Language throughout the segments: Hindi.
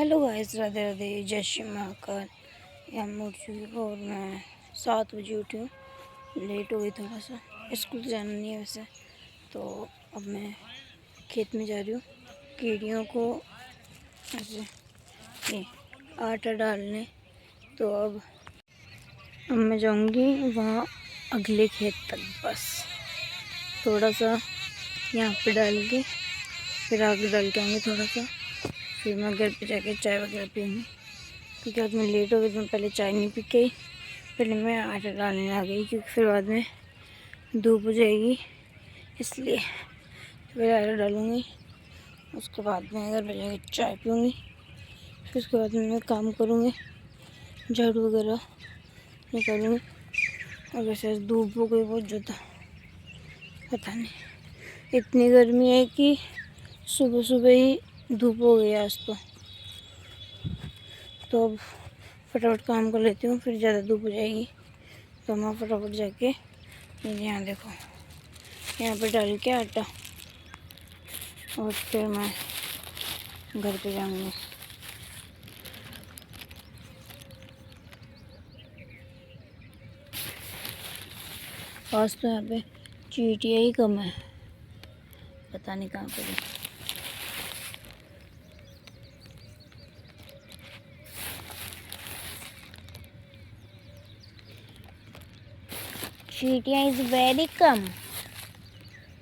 हेलो गाइस, राधे राधे, जय श्री महाकाल। यहाँ मैं उठ चुकी हूँ और मैं 7 बजे उठी हूँ। लेट हो गई थोड़ा सा, स्कूल जाना नहीं है वैसे। तो अब मैं खेत में जा रही हूँ कीड़ियों को ऐसे ये आटा डालने। तो अब मैं जाऊँगी वहाँ अगले खेत तक, बस थोड़ा सा यहाँ पे डाल के फिर आगे डाल के आऊँगी थोड़ा सा। फिर मैं घर पे जाके चाय वगैरह पीऊँगी, क्योंकि आज मैं लेट हो गई। तो मैं पहले चाय नहीं पी के पहले मैं आटा डालने आ गई, क्योंकि फिर बाद में धूप हो जाएगी, इसलिए फिर आटा डालूँगी। उसके बाद में घर पे जाके चाय पीऊँगी। फिर उसके बाद में मैं काम करूँगी, झाड़ू वगैरह निकालूँगी। और वैसे धूप हो गई बहुत ज़्यादा, पता नहीं, इतनी गर्मी है कि सुबह सुबह ही धूप हो गई आज तो अब फटाफट काम कर लेती हूँ, फिर ज़्यादा धूप हो जाएगी। तो मैं फटाफट जाके यहाँ देखो, यहाँ पे डाल के आटा, और फिर मैं घर पे जाऊँगी। आज तो यहाँ पे चींटियाँ ही कम है, पता नहीं कहाँ पर है। चींटियाँ इज वेरी कम,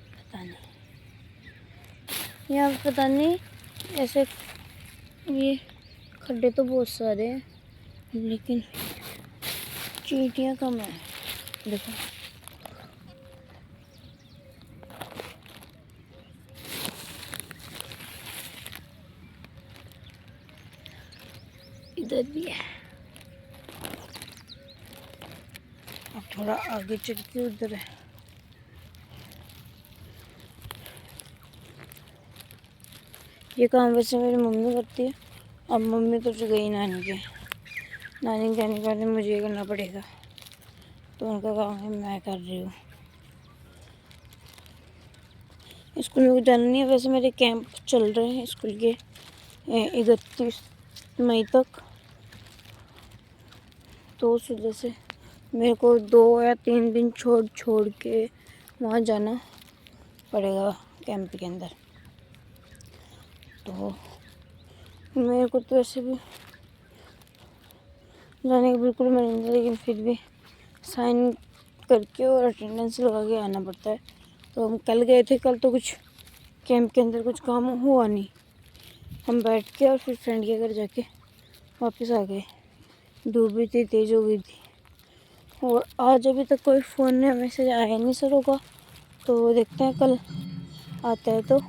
पता नहीं यहाँ पता नहीं। ऐसे ये खड्डे तो बहुत सारे हैं, लेकिन चींटियाँ कम है। देखो इधर भी है। अब थोड़ा आगे चल के उधर है। ये काम वैसे मेरी मम्मी करती है। अब मम्मी तो गई नानी के जाने के बाद मुझे ये करना पड़ेगा, तो उनका काम है, मैं कर रही हूँ। स्कूल में जाना नहीं है वैसे, मेरे कैंप चल रहे हैं स्कूल के 31 मई तक। तो उस वजह से मेरे को 2 या 3 दिन छोड़ के वहाँ जाना पड़ेगा कैंप के अंदर। तो मेरे को तो वैसे भी जाने का बिल्कुल मन नहीं था, लेकिन फिर भी साइन करके और अटेंडेंस लगा के आना पड़ता है। तो हम कल गए थे, कल तो कुछ कैंप के अंदर कुछ काम हुआ नहीं। हम बैठ के और फिर फ्रेंड के घर जाके वापस आ गए। धूप भी इतनी तेज़ हो गई थी। और आज अभी तक कोई फ़ोन में मैसेज आया नहीं सर होगा, तो देखते हैं कल आता है तो।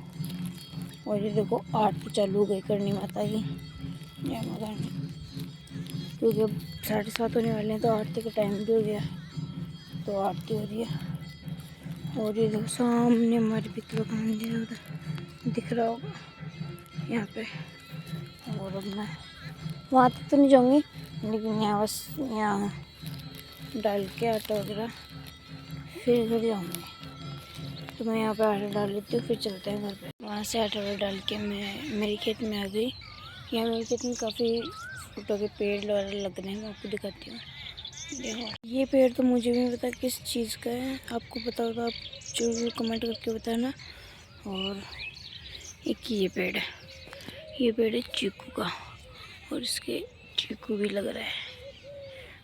और ये देखो आरती चालू हो गई करनी माता की, जय माता रानी, क्योंकि अब 7:30 होने वाले हैं, तो आरती का टाइम भी हो गया, तो आरती हो रही है। और ये देखो सामने हमारे पितरों का मंदिर है, उधर दिख रहा होगा यहाँ पे। और अब मैं वहाँ तक तो नहीं जाऊँगी, लेकिन यहाँ बस यहाँ डाल के आटा वगैरह फिर घर जाऊँगी। तो मैं यहाँ पे आटा डाल लेती हूँ, फिर चलते हैं घर पे। वहाँ से आटा डाल के मैं मेरे खेत में आ गई। यहाँ मेरे खेत में काफ़ी फ्रूटों के पेड़ वगैरह लग रहे हैं, मैं आपको दिखाती हूँ। देखो ये पेड़ तो मुझे भी नहीं पता किस चीज़ का है, आपको पता होगा आप जरूर कमेंट करके बताना। और एक ये पेड़ है, ये पेड़ है चीकू का, और इसके चीकू भी लग रहा है।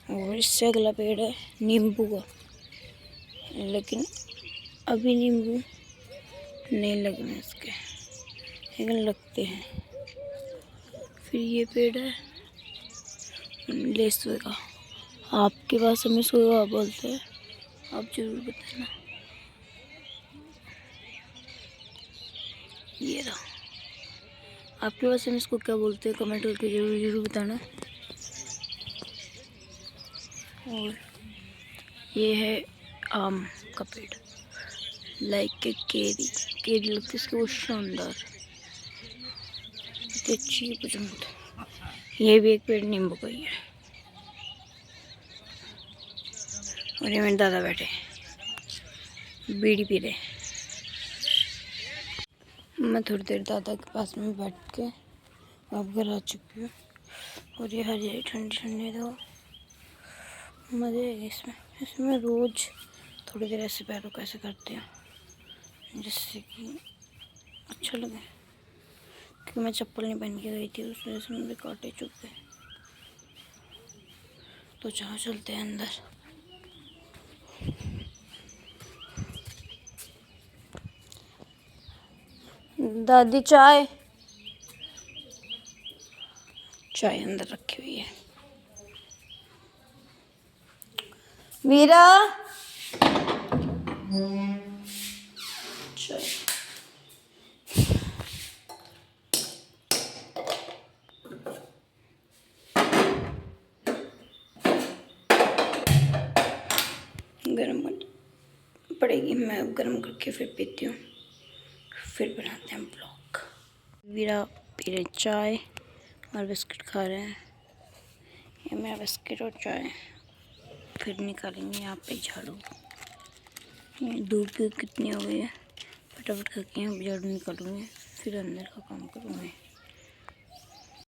और इससे अगला पेड़ है नींबू का, लेकिन अभी नींबू नहीं लगने इसके, लेकिन लगते हैं। फिर ये पेड़ है लेसुए का, आपके पास हमें सोया बोलते हैं, आप जरूर बताना। ये रहा, आपके पास हम इसको क्या बोलते हैं कमेंट करके जरूर बताना। और ये है आम का पेड़, लाइक के केरी लगती है इसकी, वो शानदार, अच्छी पसंद। ये भी एक पेड़ नींबू का ही है। और ये मेरे दादा बैठे बीड़ी पी रहे। मैं थोड़ी देर दादा के पास में बैठ के अब घर आ चुकी हूँ और ये हरी हरी ठंडी ठंडी तो मज़े आएगी इसमें। इसमें रोज़ थोड़ी देर ऐसे पैरों को ऐसे करते हैं जिससे कि अच्छा लगे, क्योंकि मैं चप्पल नहीं पहन के गई थी, उस वजह से मेरे कांटे चुभ गए। तो जहाँ चलते हैं अंदर। दादी चाय चाय अंदर रखी हुई है। वीरा चाय। गरम पड़ेगी, मैं अब गरम करके फिर पीती हूँ, फिर बनाते हैं ब्लॉग। वीरा पी रहे चाय और बिस्किट खा रहे हैं। ये मेरा बिस्किट और चाय। फिर निकालेंगे यहाँ पे झाड़ू। ये धूप भी कितनी हो गई है, फटाफट करके यहाँ झाड़ू निकालूंगी, फिर अंदर का काम करूँगी।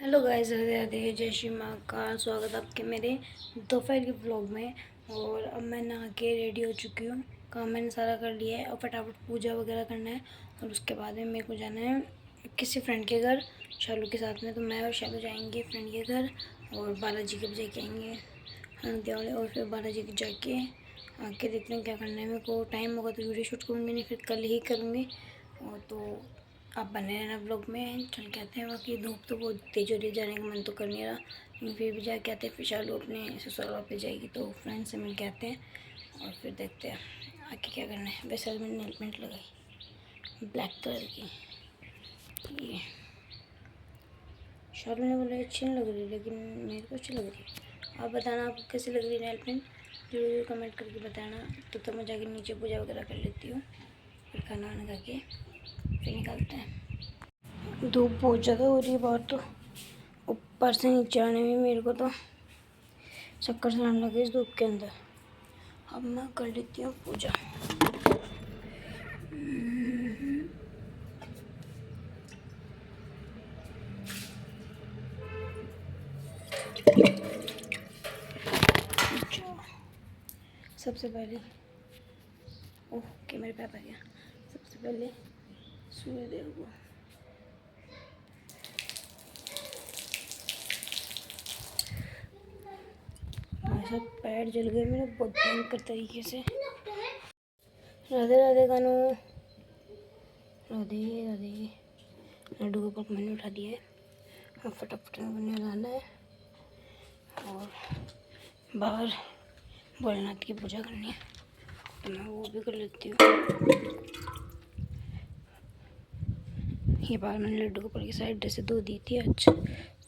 हेलो गाइस, राधे राधे, जय श्री माँ का स्वागत आपके मेरे दोपहर के ब्लॉग में। और अब मैं नहा के रेडी हो चुकी हूँ, काम मैंने सारा कर लिया है और फटाफट पूजा वगैरह करना है। और उसके बाद में मेरे को जाना है किसी फ्रेंड के घर शालू के साथ में। तो मैं और शालू जाएंगे फ्रेंड के घर और बालाजी के जाके आएंगे हल्दिया वाले। और फिर बालाजी के जाके आके देखते हैं क्या करना है। मेरे को टाइम होगा तो वीडियो शूट करूँगी, नहीं फिर कल ही करूँगी। और तो आप बने रहना ब्लॉग में। चल के आते हैं, बाकी धूप तो बहुत तेज हो रही है, जाने का मन तो कर नहीं रहा, लेकिन फिर भी जाके आते हैं। फिर शालू अपने ससुराल वापस जाएगी तो फ्रेंड से मिल के आते हैं और फिर देखते हैं आगे क्या करना है। वैसे आज मैंने नेल पेंट लगाई ब्लैक कलर की। ये शालू ने बोला अच्छी नहीं लग रही, लेकिन मेरे को अच्छी लग रही है। आप बताना आपको कैसी लग रही है नेल पेंट, जरूर कमेंट करके बताना। तो मैं जाके नीचे पूजा वगैरह कर लेती हूँ, फिर खाना वाना खा के फिर निकलते हैं। धूप बहुत ज़्यादा हो रही है बाहर, तो ऊपर से नीचे आने में मेरे को तो चक्कर से आने लगे इस धूप के अंदर। अब मैं कर लेती हूँ पूजा। सबसे पहले ओके मेरे पापा गया। सबसे पहले सूर्यदेव को ऐसा पैर जल गए मेरे बहुत भयंकर तरीके से। राधे राधे कानू, राधे राधे। लड्डू को मैंने उठा दिया है, अब फटाफट बनने जाना है और बाहर भोलेनाथ की पूजा करनी है, तो मैं वो भी कर लेती हूँ। ये बाहर मैंने लड्डू गोपाल की साइड से धो दी थी आज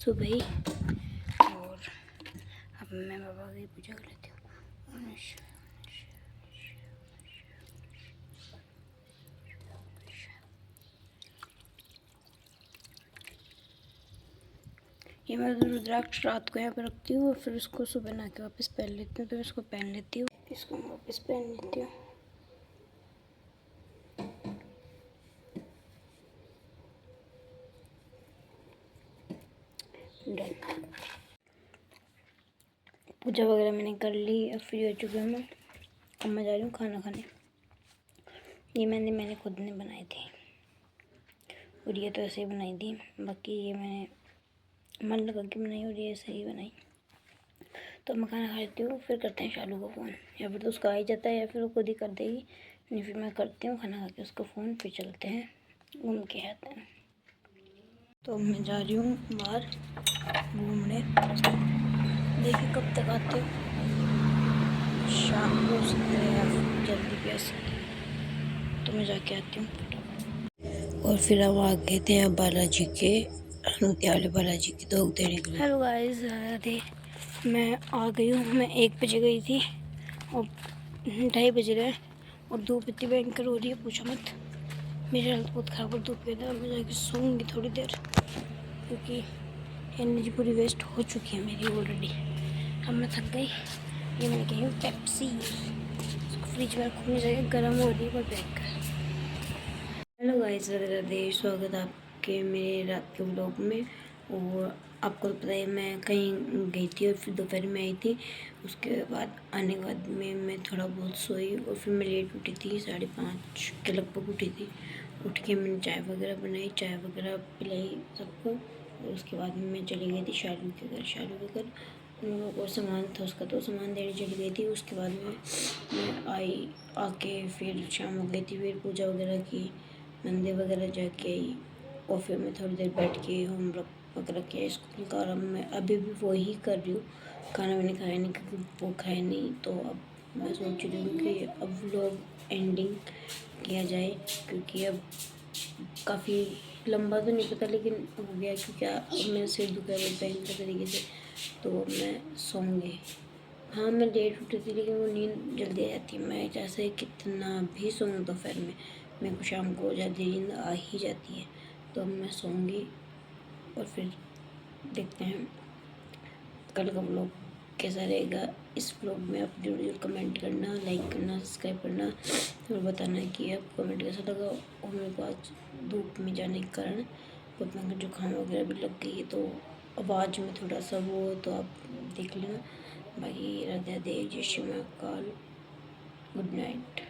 सुबह ही। और अब मैं बाबा की पूजा कर लेती हूँ। ये मैं रुद्राक्ष रात को यहाँ पे रखती हूँ और फिर उसको सुबह नहा के वापस पहन लेती हूँ। तो इसको पहन लेती हूँ, इसको मैं वापस पहन लेती हूँ। डन। पूजा वगैरह मैंने कर ली, अब फ्री हो चुकी हूँ मैं। अब मैं जा रही हूँ खाना खाने। ये मैंने खुद ने बनाई थी और ये तो ऐसे ही बनाई थी, बाकी ये मैंने मन लगा के बनाई और ये ऐसे ही बनाई। तो मैं खाना खा लेती हूँ, फिर करते हैं शालू को फ़ोन, या फिर तो उसका आ ही जाता है या फिर वो खुद ही कर देगी। नहीं फिर मैं करती हूँ खाना खा के उसको फ़ोन, फिर चलते हैं घूम के आते हैं। तो मैं जा रही हूँ बाहर घूमने, देखिए कब तक आती हूँ। शाम को हो सकते हैं या जल्दी भी आ सकते हैं, तो मैं जाके आती हूँ। और फिर हम आ गए थे अब बालाजी के वाले बालाजी की दोग देने के लिए। Hello guys, Radhe. मैं आ गई हूँ, मैं 1 बजे गई थी और 2:30 बज रहे हैं और धूप इतनी भयंकर हो रही है पूछो मत। मेरी हालत बहुत ख़राब और धूप के अंदर। मैं जाके सोऊंगी थोड़ी देर, क्योंकि एनर्जी पूरी वेस्ट हो चुकी है मेरी ऑलरेडी। अब मैं थक गई। ये मैंने कही पेप्सी, फ्रिज में रखूँगी जाके, गर्म हो रही है बहुत भयंकर। हेलो गाइस, राधे राधे, स्वागत है आपके मेरे रात के ब्लॉग में। और आपको तो पता है मैं कहीं गई थी और फिर दोपहर में आई थी। उसके बाद आने के बाद में मैं थोड़ा बहुत सोई और फिर मैं लेट उठी थी, 5:30 के लगभग उठी थी। उठ के मैंने चाय वगैरह बनाई, चाय वगैरह पिलाई सबको और उसके बाद में मैं चली गई थी शालू के घर। शालू के घर उन लोगों को सामान था उसका, तो सामान देने चली गई थी। उसके बाद में मैं आई, आके फिर शाम हो गई थी, फिर पूजा वगैरह की, मंदिर वगैरह जाके आई और फिर मैं थोड़ी देर बैठ के होमवर्क वगैरह किया स्कूल का। और अब मैं अभी भी वो ही कर रही हूँ। खाना मैंने खाया नहीं क्योंकि भूख है नहीं, तो अब मैं सोच रही हूँ कि अब व्लॉग एंडिंग किया जाए, क्योंकि अब काफ़ी लंबा तो नहीं पता लेकिन हो गया, क्योंकि अब मेरा सिर दुख रहा है भयंकर तरीके से, तो मैं सोऊंगी। हाँ मैं लेट उठी थी लेकिन वो नींद जल्दी आ जाती है। मैं जैसे कितना भी सोऊं दोपहर में, मेरे को शाम को जल्दी नींद आ ही जाती है। तो अब मैं सोऊंगी और फिर देखते हैं कल का व्लॉग कैसा रहेगा। इस व्लॉग में आप जरूर कमेंट करना, लाइक करना, सब्सक्राइब करना और बताना कि आपको कमेंट कैसा लगा। और मेरे को आज धूप में जाने के कारण बहुत महंगा जुकाम वगैरह भी लग गई है, तो आवाज़ में थोड़ा सा वो तो आप देख लेना। बाकी राधे राधे, जय श्री महाकाल, गुड नाइट।